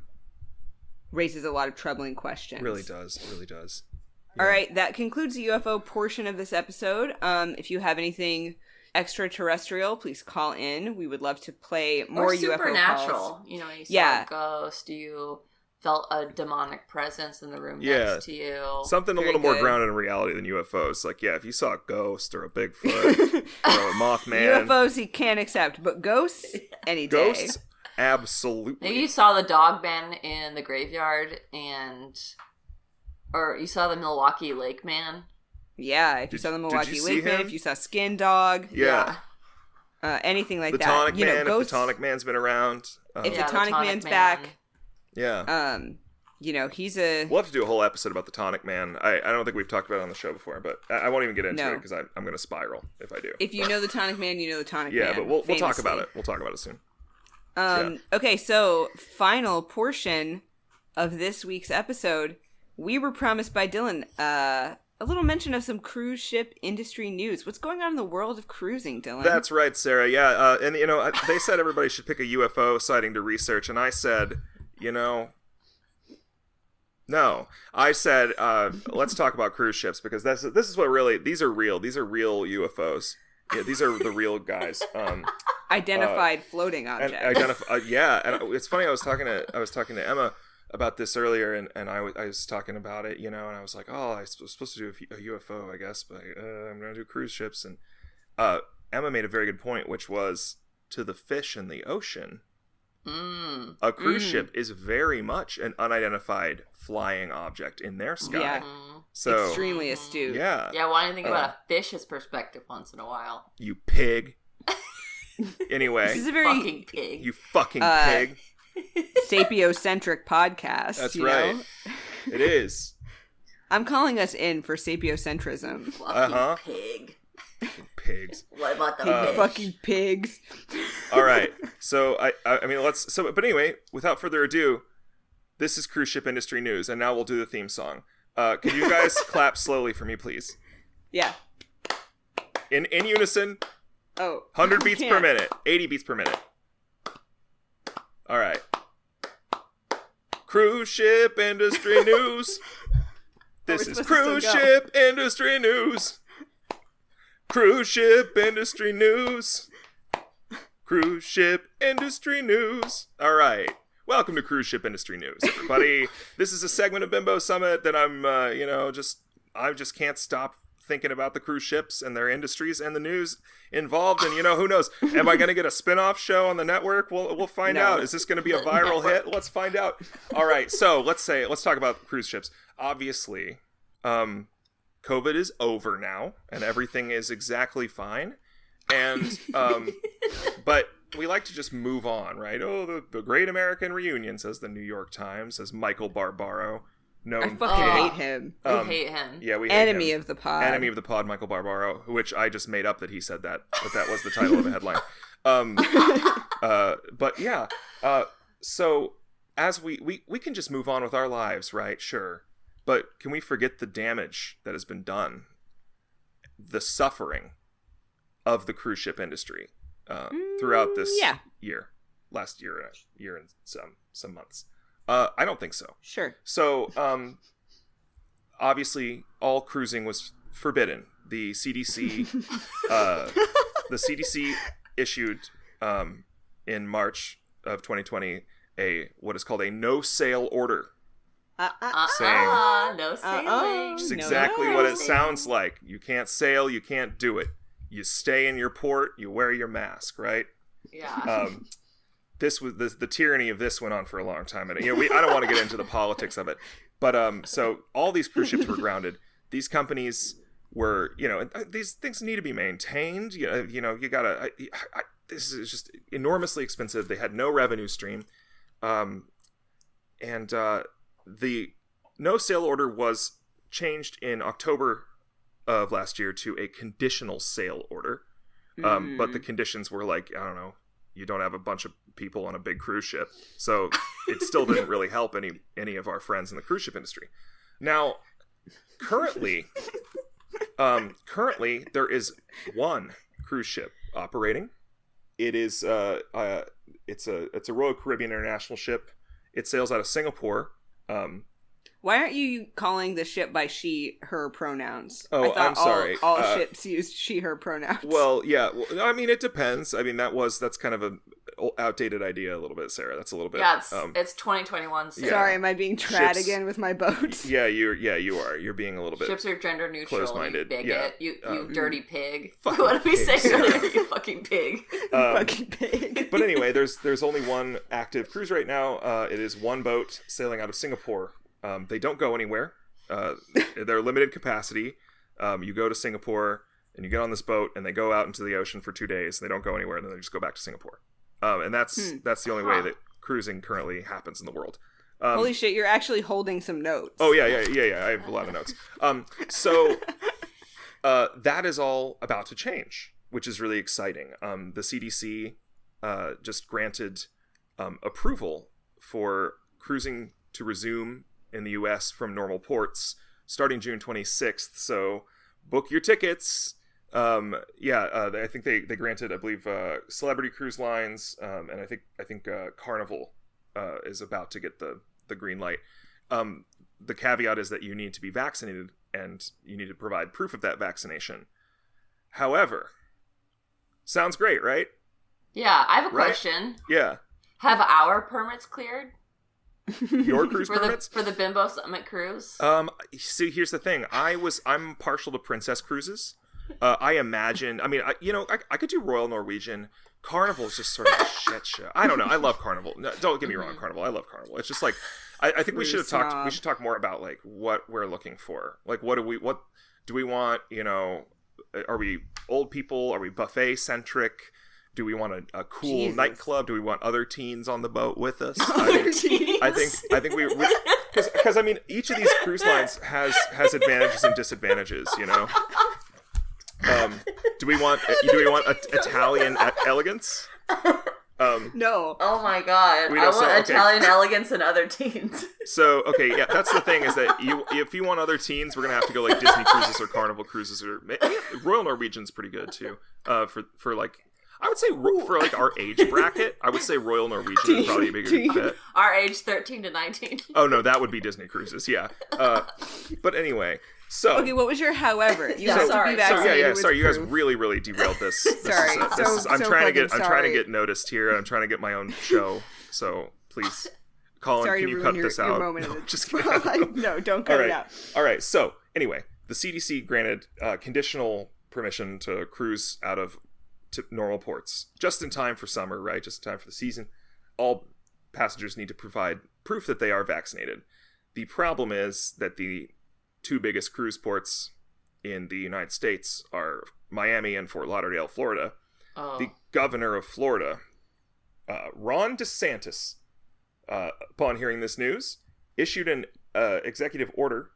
Raises a lot of troubling questions. Really does. It really does. Yeah. All right. That concludes the UFO portion of this episode. If you have anything extraterrestrial, please call in. We would love to play more UFO supernatural calls. You saw a ghost, you felt a demonic presence in the room next to you, something a little more grounded in reality than UFOs. Like, if you saw a ghost or a Bigfoot or a Mothman. UFOs he can't accept, but ghosts any day. Ghosts, absolutely. Maybe you saw the dog man in the graveyard, or you saw the Milwaukee Lake Man. Yeah, if you saw the Milwaukee Lake Man, if you saw Skin Dog. Yeah. Anything like the that. Tonic Man, ghosts, if the Tonic Man's been around. If the Tonic Man's back. Yeah. He's a... We'll have to do a whole episode about the Tonic Man. I don't think we've talked about it on the show before, but I won't even get into it because I'm going to spiral if I do. If you know the Tonic Man, you know the Tonic Man. Yeah, but we'll talk about it. We'll talk about it soon. Okay, so final portion of this week's episode, we were promised by Dylan a little mention of some cruise ship industry news. What's going on in the world of cruising, Dylan? That's right, Sarah. Yeah, and they said everybody should pick a UFO sighting to research, and I said, no. I said, let's talk about cruise ships because this is what really, these are real. These are real UFOs. Yeah, these are the real guys. Identified floating objects. Yeah, and it's funny. I was talking to Emma about this earlier, and I was talking about it, and I was like, oh, I was supposed to do a UFO, I guess, but I'm gonna do cruise ships. And Emma made a very good point, which was to the fish in the ocean. A cruise ship is very much an unidentified flying object in their sky. Yeah. So extremely astute. Yeah. Yeah, why don't you think about a fish's perspective once in a while? You pig. Anyway. This is a very fucking pig. You fucking pig. Sapiocentric podcast. That's right. It is. I'm calling us in for sapiocentrism. Fucking pig. Pigs. What about the fish? Fucking pigs. All right. So but anyway, without further ado, this is cruise ship industry news, and now we'll do the theme song. Could you guys clap slowly for me, please? Yeah. In unison. Oh. 100 beats per minute. 80 beats per minute. All right. Cruise ship industry news. This is cruise ship industry news. Cruise ship industry news. Cruise ship industry news. All right. Welcome to Cruise Ship Industry News, everybody. This is a segment of Bimbo Summit that I just can't stop thinking about the cruise ships and their industries and the news involved. And who knows? Am I going to get a spin-off show on the network? We'll find out. Is this going to be a viral hit? Let's find out. All right. So let's talk about cruise ships. Obviously, COVID is over now and everything is exactly fine. And, but we like to just move on, right? Oh, the great American reunion, says the New York Times, says Michael Barbaro. I fucking hate him. We hate him. Yeah, we hate him. Enemy of the pod. Enemy of the pod, Michael Barbaro, which I just made up that he said that, but that was the title of the headline. But yeah, so as we can just move on with our lives, right? Sure. But can we forget the damage that has been done? The suffering of the cruise ship industry throughout this year, last year and some months. I don't think so. Sure. So, obviously, all cruising was forbidden. The CDC issued in March of 2020 what is called a no sail order. Saying, no sailing. Which is exactly what it sounds like. You can't sail, you can't do it. You stay in your port, you wear your mask, right? Yeah. This was the tyranny of this went on for a long time, and I don't want to get into the politics of it, but so all these cruise ships were grounded. These companies were, these things need to be maintained. You gotta. This is just enormously expensive. They had no revenue stream, and the no sail order was changed in October of last year to a conditional sail order, but the conditions were like, I don't know. You don't have a bunch of people on a big cruise ship. So it still didn't really help any of our friends in the cruise ship industry. Now, currently, Currently, there is one cruise ship operating. It is it's a Royal Caribbean International ship. It sails out of Singapore. Why aren't you calling the ship by she, her pronouns? Oh, I thought I'm sorry. All ships used she, her pronouns. Well, yeah. Well, I mean, it depends. I mean, that's kind of an outdated idea a little bit, Sarah. That's a little bit. Yeah, it's 2021. So. Yeah. Sorry, am I being trad Ships. again with my boat? Yeah, you are. You're being a little bit. Ships are gender neutral. Close-minded. You bigot. Yeah. You dirty pig. Fucking What did we say pig, earlier? Sarah. You fucking pig. Fucking pig. But anyway, there's only one active cruise right now. It is one boat sailing out of Singapore. They don't go anywhere. They're limited capacity. You go to Singapore and you get on this boat and they go out into the ocean for 2 days. They don't go anywhere and then they just go back to Singapore. And that's the only way that cruising currently happens in the world. Holy shit, you're actually holding some notes. Oh yeah. I have a lot of notes. So that is all about to change, which is really exciting. The CDC just granted approval for cruising to resume in the U.S. from normal ports starting June 26th. So book your tickets. I think they granted, I believe, Celebrity Cruise Lines, and I think Carnival is about to get the green light. The caveat is that you need to be vaccinated and you need to provide proof of that vaccination. However, sounds great, right? Yeah, I have a question. Yeah. Have our permits cleared? Your cruise permits? For the Bimbo Summit cruise? See, here's the thing. I'm partial to princess cruises. I imagine, I could do Royal Norwegian. Carnival's just sort of a shit show. I don't know. I love Carnival. No, don't get me wrong, Carnival. I love Carnival. It's just like, I think we should talk more about like what we're looking for. Like, what do we want? Are we old people? Are we buffet centric? Do we want a cool nightclub? Do we want other teens on the boat with us? I think we because I mean each of these cruise lines has advantages and disadvantages. Do we want Italian elegance? No. Oh my god! I want Italian elegance and other teens. So that's the thing is that if you want other teens, we're gonna have to go like Disney cruises or Carnival cruises or Royal Norwegian's pretty good too. For like. I would say for like our age bracket, I would say Royal Norwegian would probably be a bigger fit. Our age 13 to 19. Oh no, that would be Disney cruises, yeah. But anyway, so okay, what was your however? You have to be vaccinated with sorry, you guys proof. really derailed this. Sorry, I'm trying to get noticed here. I'm trying to get my own show. So please, Colin, can you cut this out? No, just kidding. No, don't cut it out. All right. So anyway, the CDC granted conditional permission to cruise out of to normal ports just in time for summer, right? Just in time for the season. All passengers need to provide proof that they are vaccinated. The problem is that the two biggest cruise ports in the United States are Miami and Fort Lauderdale, Florida. The governor of Florida, Ron DeSantis, upon hearing this news, issued an executive order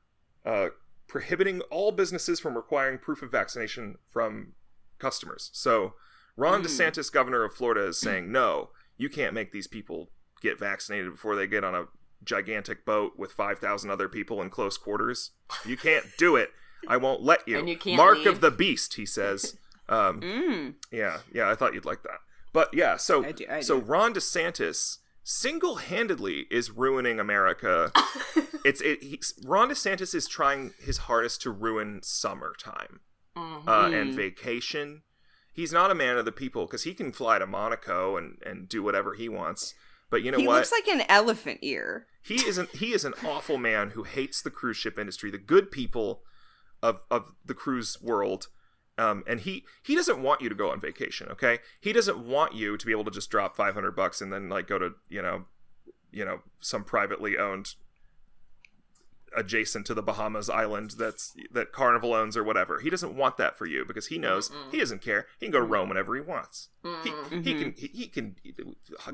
prohibiting all businesses from requiring proof of vaccination from customers. So Ron DeSantis, governor of Florida, is saying, no, you can't make these people get vaccinated before they get on a gigantic boat with 5,000 other people in close quarters. You can't do it. I won't let you. And you can't Mark leave. of the beast, he says. Yeah, I thought you'd like that. But yeah, so I do. So Ron DeSantis single-handedly is ruining America. Ron DeSantis is trying his hardest to ruin summertime. And vacation. He's not a man of the people because he can fly to Monaco and do whatever he wants. But you know what? He looks like an elephant ear. He is an awful man who hates the cruise ship industry, the good people of the cruise world. And he doesn't want you to go on vacation, okay? He doesn't want you to be able to just drop $500 and then like go to, some privately owned adjacent to the Bahamas island that Carnival owns or whatever. He doesn't want that for you because he knows he doesn't care. He can go to Rome whenever he wants. He can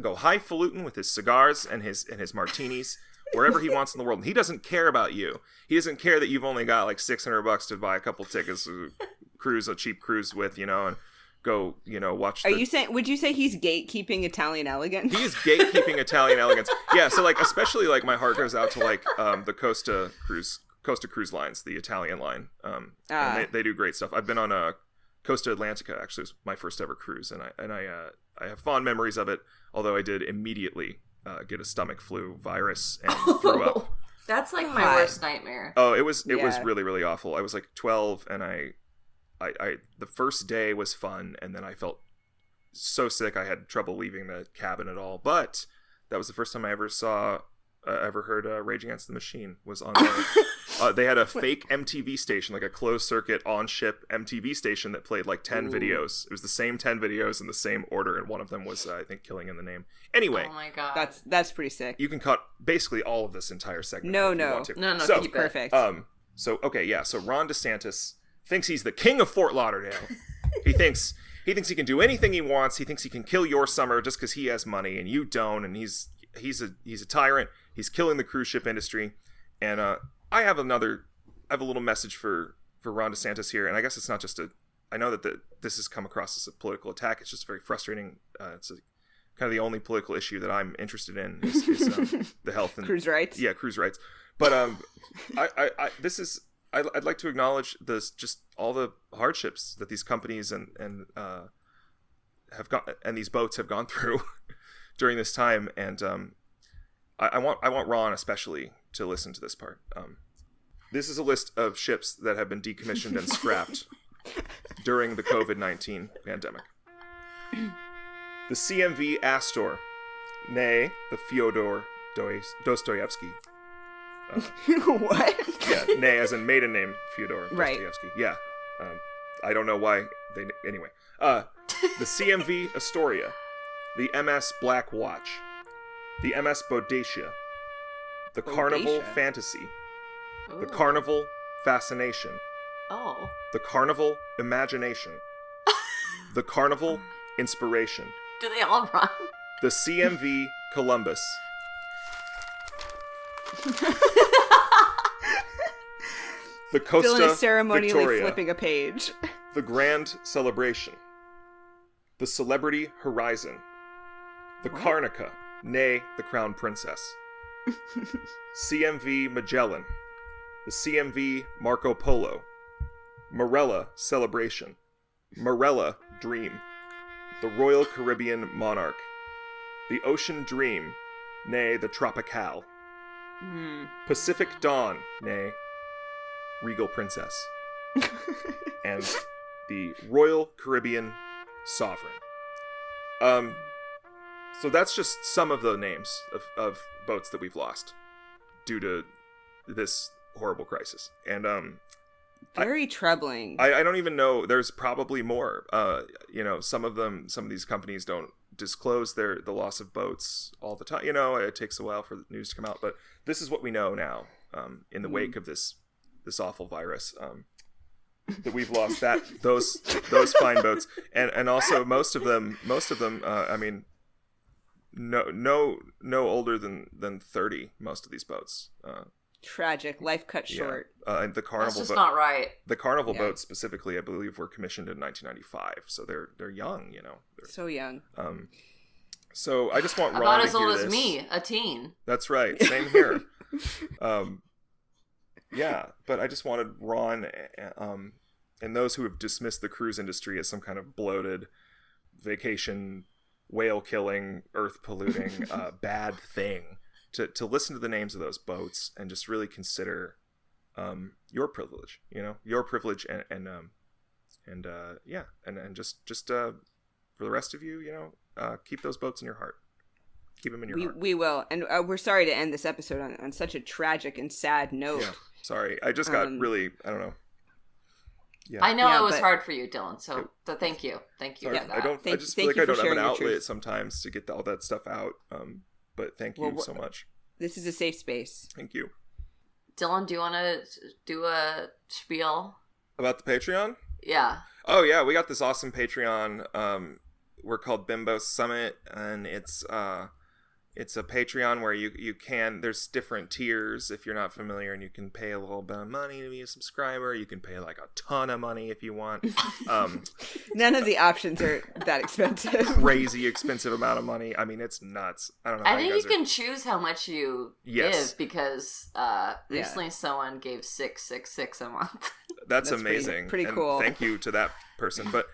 go highfalutin with his cigars and his martinis wherever he wants in the world. And he doesn't care about you. He doesn't care that you've only got like $600 to buy a couple tickets to cruise, a cheap cruise with, and go, watch. Would you say he's gatekeeping Italian elegance? He is gatekeeping Italian elegance. Yeah, so like especially like my heart goes out to like the Costa Costa Cruise Lines, the Italian line. And they do great stuff. I've been on a Costa Atlantica, actually. It was my first ever cruise, and I have fond memories of it, although I did immediately get a stomach flu virus and threw up. That's like my worst nightmare. Oh, it was really, really awful. I was like 12, and I the first day was fun, and then I felt so sick I had trouble leaving the cabin at all. But that was the first time I ever heard Rage Against the Machine was on there. They had a fake MTV station, like a closed circuit on ship MTV station that played like 10 videos. It was the same 10 videos in the same order, and one of them was I think Killing in the Name. Anyway, oh my god, that's pretty sick. You can cut basically all of this entire segment. No, so keep perfect. So Ron DeSantis thinks he's the king of Fort Lauderdale. He thinks he can do anything he wants. He thinks he can kill your summer just because he has money and you don't, and he's a tyrant. He's killing the cruise ship industry. And I have a little message for Ron DeSantis here, and I guess it's not just I know that this has come across as a political attack. It's just very frustrating. It's kind of the only political issue that I'm interested in is the health and cruise rights. Yeah, cruise rights. But I'd like to acknowledge just all the hardships that these companies and these boats have gone through during this time, and I want Ron especially to listen to this part. This is a list of ships that have been decommissioned and scrapped during the COVID-19 pandemic. The CMV Astor, nay, the Fyodor Dostoevsky. What? Yeah, nay, as in maiden name Fyodor right. Dostoevsky. Yeah, I don't know why they. Anyway, the CMV Astoria, the MS Black Watch, the MS Bodacia, the Carnival Fantasy, the Carnival Fascination, the Carnival Imagination, the Carnival Inspiration. Do they all run? The CMV Columbus. The Costa Still ceremonially Victoria, flipping a page. The Grand Celebration, the Celebrity Horizon, the Carnica, nay, the Crown Princess, CMV Magellan, the CMV Marco Polo, Morella Celebration, Morella Dream, the Royal Caribbean Monarch, the Ocean Dream, nay, the Tropical, Pacific Dawn, nay, Regal Princess, and the Royal Caribbean Sovereign. So that's just some of the names of boats that we've lost due to this horrible crisis. And very troubling. I don't even know. There's probably more. Some of these companies don't disclose the loss of boats all the time. It takes a while for the news to come out, but this is what we know now. In the wake of this awful virus, that we've lost those fine boats, and also most of them. I mean, no older than 30. Most of these boats. Tragic, life cut short. And the Carnival. That's just not right. The Carnival boats specifically, I believe, were commissioned in 1995, so they're young. They're so young. So I just want Ron about to as old hear as me, a teen. That's right. Same here. Yeah, but I just wanted Ron and those who have dismissed the cruise industry as some kind of bloated vacation, whale killing, earth polluting, bad thing to listen to the names of those boats and just really consider your privilege, your privilege and just for the rest of you, keep those boats in your heart. Keep them in your heart. We will. And we're sorry to end this episode on such a tragic and sad note. Yeah, sorry. I just got really, I don't know. Yeah. I know it was hard for you, Dylan. So thank you. Thank you for that. I just feel like I don't have an outlet sometimes to get all that stuff out. But thank you so much. This is a safe space. Thank you. Dylan, do you want to do a spiel? About the Patreon? Yeah. Oh, yeah. We got this awesome Patreon. We're called Bimbo Summit, and it's It's a Patreon where you can, there's different tiers if you're not familiar, and you can pay a little bit of money to be a subscriber. You can pay like a ton of money if you want. None of the options are that expensive. Crazy expensive amount of money. I mean, it's nuts. I don't know. I think you can choose how much you Yes. give because recently someone gave $666 a month. That's amazing. Pretty and cool. Thank you to that person. But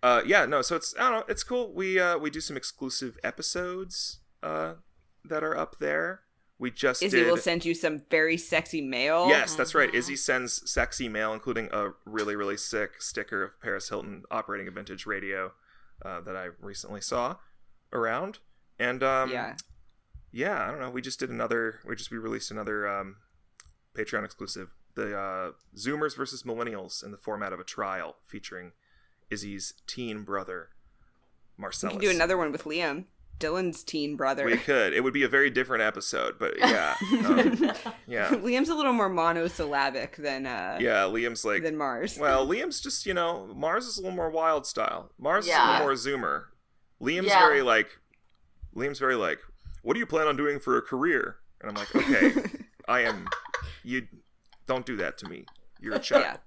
so it's, I don't know, it's cool. We do some exclusive episodes that are up there. We just Izzy will send you some very sexy mail. Yes, that's right. Izzy sends sexy mail, including a really, really sick sticker of Paris Hilton operating a vintage radio that I recently saw around. And I don't know. We released another Patreon exclusive, the Zoomers versus Millennials in the format of a trial, featuring Izzy's teen brother, Marcellus. We can do another one with Liam, Dylan's teen brother. We could. It would be a very different episode, but yeah. Liam's a little more monosyllabic than Liam's like than Mars. Well, Liam's just, Mars is a little more wild style. Mars is a little more Zoomer. Liam's very like, what do you plan on doing for a career? And I'm like, okay, you don't do that to me. You're a child.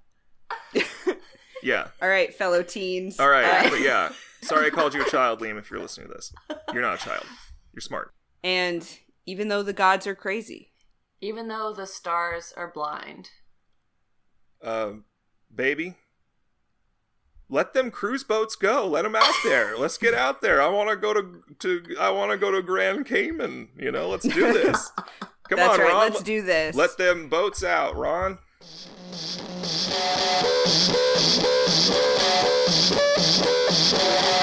Yeah. All right, fellow teens. All right, but yeah. Sorry I called you a child, Liam, if you're listening to this. You're not a child. You're smart. And even though the gods are crazy. Even though the stars are blind. Baby, let them cruise boats go. Let them out there. Let's get out there. I want to go to Grand Cayman. Let's do this. Come on, right. Ron. Let's do this. Let them boats out, Ron. Yeah.